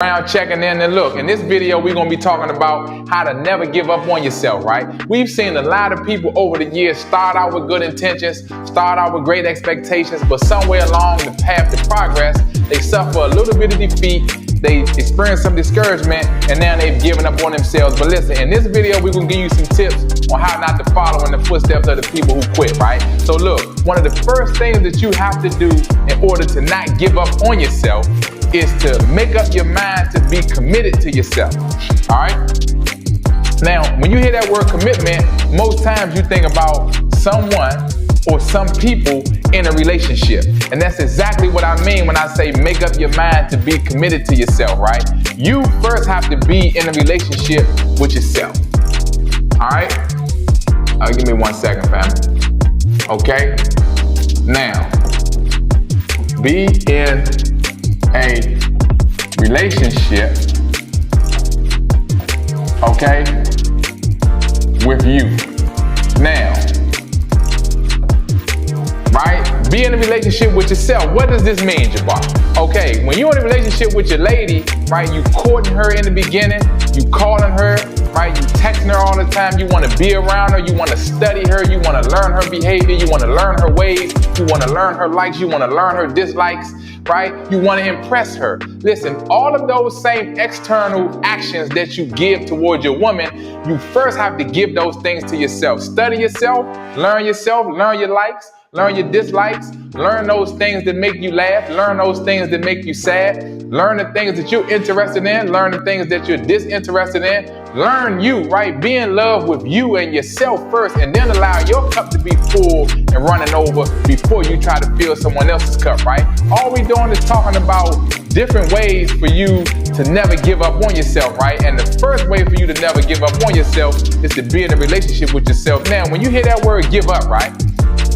Around checking in and look. In this video, we're going to be talking about how to never give up on yourself, right? We've seen a lot of people over the years start out with good intentions, start out with great expectations, but somewhere along the path to progress, they suffer a little bit of defeat, they experience some discouragement, and now they've given up on themselves. But listen, in this video, we're going to give you some tips on how not to follow in the footsteps of the people who quit, right? So look, one of the first things that you have to do in order to not give up on yourself is to make up your mind to be committed to yourself, all right? Now, when you hear that word commitment, most times you think about someone or some people in a relationship. And that's exactly what I mean when I say make up your mind to be committed to yourself, right? You first have to be in a relationship with yourself, all right? Give me 1 second, fam. Okay? Now, be in a relationship, okay, with you. Now, right? Be in a relationship with yourself. What does this mean, Jabbar? Okay, when you're in a relationship with your lady, right, you courting her in the beginning, you calling her, right, you texting her all the time, you want to be around her, you want to study her, you want to learn her behavior, you want to learn her ways, you want to learn her likes, you want to learn her dislikes, right? You want to impress her. Listen, all of those same external actions that you give towards your woman, you first have to give those things to yourself. Study yourself, learn your likes, learn your dislikes, learn those things that make you laugh, learn those things that make you sad, learn the things that you're interested in, learn the things that you're disinterested in, learn you, right? Be in love with you and yourself first, and then allow your cup to be full and running over before you try to fill someone else's cup, right? All we doing is talking about different ways for you to never give up on yourself, right? And the first way for you to never give up on yourself is to be in a relationship with yourself. Now, when you hear that word give up, right?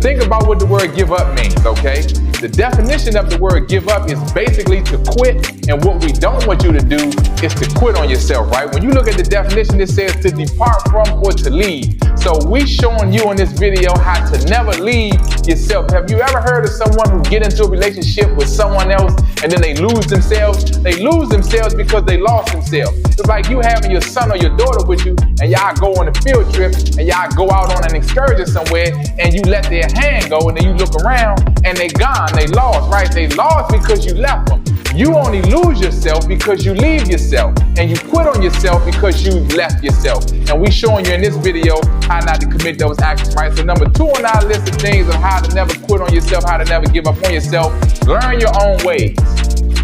Think about what the word give up means, okay? The definition of the word give up is basically to quit, and what we don't want you to do is to quit on yourself, right? When you look at the definition, it says to depart from or to leave. So we showing you in this video how to never leave yourself. Have you ever heard of someone who get into a relationship with someone else and then they lose themselves? They lose themselves because they lost themselves. It's like you having your son or your daughter with you and y'all go on a field trip and y'all go out on an excursion somewhere and you let their hand go and then you look around and they gone, they lost, right? They lost because you left them. You only lose yourself because you leave yourself, and you quit on yourself because you left yourself. And we showing you in this video how not to commit those actions, right? So number 2 on our list of things of how to never quit on yourself, how to never give up on yourself, learn your own ways,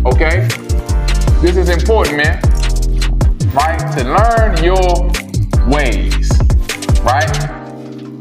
okay? This is important, man, right? To learn your ways, right?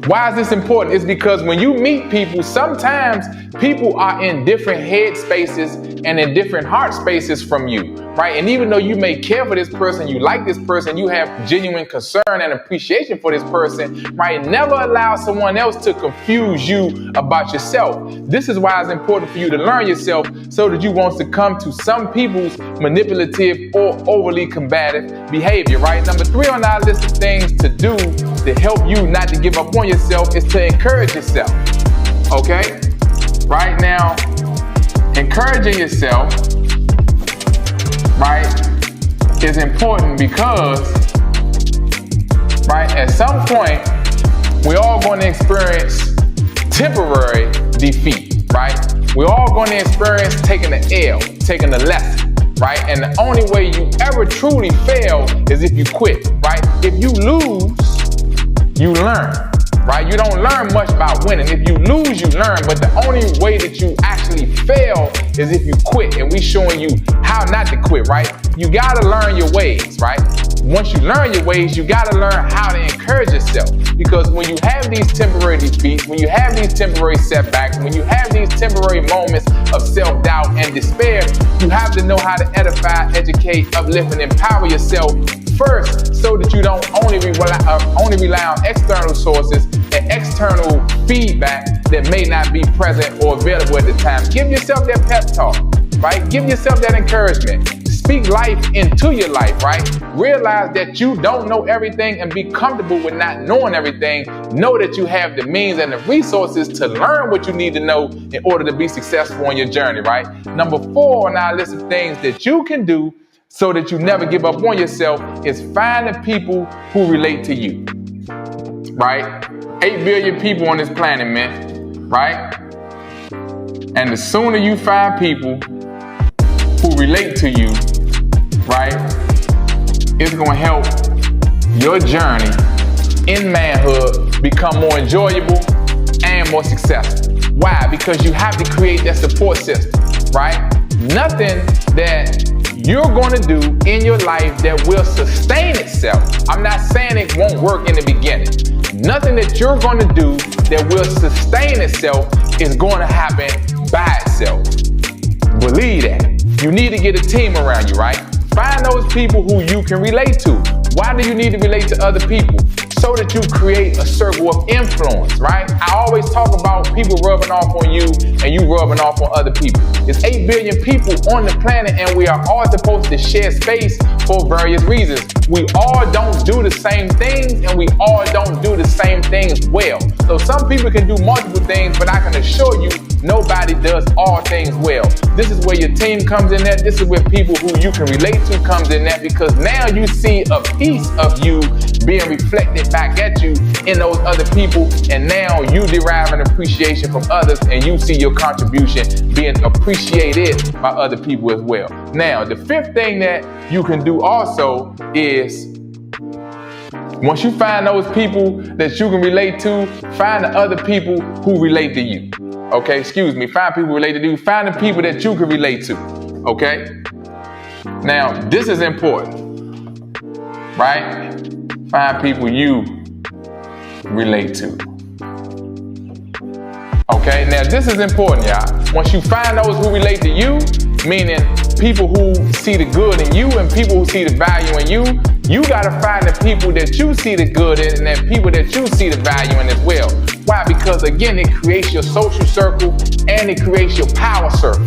Why is this important? It's because when you meet people, sometimes people are in different head spaces and in different heart spaces from you, right? And even though you may care for this person, you like this person, you have genuine concern and appreciation for this person, right? Never allow someone else to confuse you about yourself. This is why it's important for you to learn yourself so that you won't succumb to some people's manipulative or overly combative behavior, right? Number 3 on our list of things to do to help you not to give up on yourself is to encourage yourself, okay? Right now, encouraging yourself, right, is important because, right, at some point, we're all going to experience temporary defeat, right? We're all going to experience taking the L, taking the lesson, right? And the only way you ever truly fail is if you quit, right? If you lose, you learn, right? You don't learn much about winning. If you lose, you learn, but the only way that you actually fail is if you quit, and we showing you how not to quit, right? You gotta learn your ways, right? Once you learn your ways, you gotta learn how to encourage yourself, because when you have these temporary defeats, when you have these temporary setbacks, when you have these temporary moments of self-doubt and despair, you have to know how to edify, educate, uplift, and empower yourself first, so that you don't only rely on external sources and external feedback that may not be present or available at the time. Give yourself that pep talk, right? Give yourself that encouragement. Speak life into your life, right? Realize that you don't know everything and be comfortable with not knowing everything. Know that you have the means and the resources to learn what you need to know in order to be successful on your journey, right? Number 4 on our list of things that you can do so that you never give up on yourself is find the people who relate to you, right? 8 billion people on this planet, man, right? And the sooner you find people who relate to you, right, it's gonna help your journey in manhood become more enjoyable and more successful. Why? Because you have to create that support system, right? Nothing that you're gonna do in your life that will sustain itself. I'm not saying it won't work in the beginning. Nothing that you're gonna do that will sustain itself is gonna happen by itself. Believe that. You need to get a team around you, right? Find those people who you can relate to. Why do you need to relate to other people? So that you create a circle of influence, right? I always talk about people rubbing off on you and you rubbing off on other people. There's 8 billion people on the planet and we are all supposed to share space for various reasons. We all don't do the same things and we all don't do the same things well. So some people can do multiple things, but I can assure you nobody does all things well. This is where your team comes in at. This is where people who you can relate to comes in at, because now you see a piece of you being reflected back at you in those other people, and now you derive an appreciation from others and you see your contribution being appreciated by other people as well. Now, the 5th thing that you can do also is, once you find those people that you can relate to, find the other people who relate to you. Okay, find people related to you. Find the people that you can relate to, okay? Now, this is important, right? Find people you relate to. Okay, now this is important, y'all. Once you find those who relate to you, meaning people who see the good in you and people who see the value in you, you gotta find the people that you see the good in and then people that you see the value in as well. Why? Because again, it creates your social circle and it creates your power circle,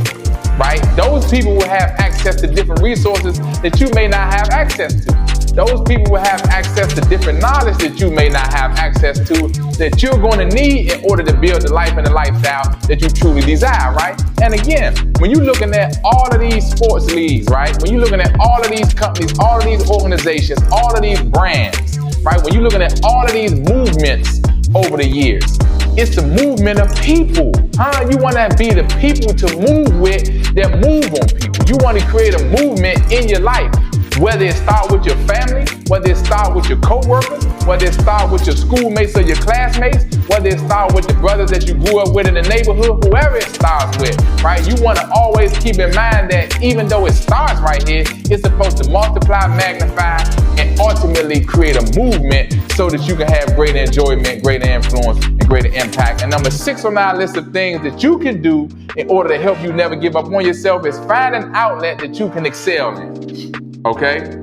right? Those people will have access to different resources that you may not have access to. Those people will have access to different knowledge that you may not have access to, that you're going to need in order to build the life and the lifestyle that you truly desire, right? And again, when you're looking at all of these sports leagues, right? When you're looking at all of these companies, all of these organizations, all of these brands, right? When you're looking at all of these movements over the years, it's the movement of people, huh? You want to be the people to move with that move on people. You want to create a movement in your life. Whether it start with your family, whether it start with your co-workers, whether it start with your schoolmates or your classmates, whether it start with the brothers that you grew up with in the neighborhood, whoever it starts with, right? You want to always keep in mind that even though it starts right here, it's supposed to multiply, magnify, and ultimately create a movement so that you can have greater enjoyment, greater influence, and greater impact. And number 6 on our list of things that you can do in order to help you never give up on yourself is find an outlet that you can excel in. Okay?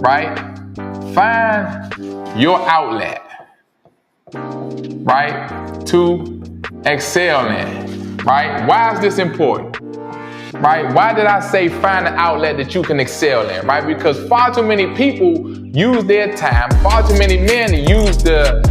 Right? Find your outlet, right, to excel in, right? Why is this important? Right? Why did I say find an outlet that you can excel in, right? Because far too many people use their time, far too many men use the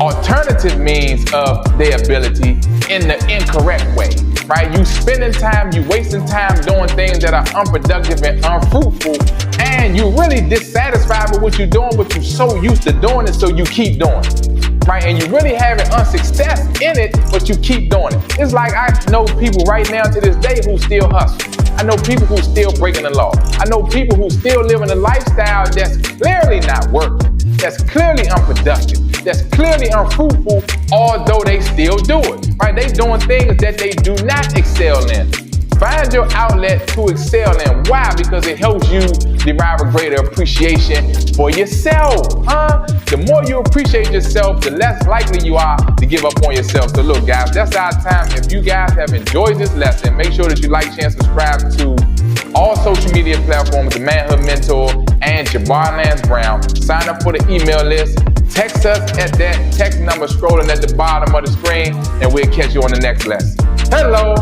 alternative means of their ability in the incorrect way, right? You spending time, you wasting time doing things that are unproductive and unfruitful, and you're really dissatisfied with what you're doing, but you're so used to doing it, so you keep doing it, right? And you really having unsuccess in it, but you keep doing it. It's like I know people right now to this day who still hustle. I know people who still breaking the law. I know people who still living a lifestyle that's clearly not working, that's clearly unproductive, that's clearly unfruitful, although they still do it, right? They doing things that they do not excel in. Find your outlet to excel in. Why? Because it helps you derive a greater appreciation for yourself, huh? The more you appreciate yourself, the less likely you are to give up on yourself. So look, guys, that's our time. If you guys have enjoyed this lesson, make sure that you like, share, and subscribe to all social media platforms, the Manhood Mentor and Jabbar Lance Brown. Sign up for the email list. Text us at that text number scrolling at the bottom of the screen, and we'll catch you on the next lesson. Hello.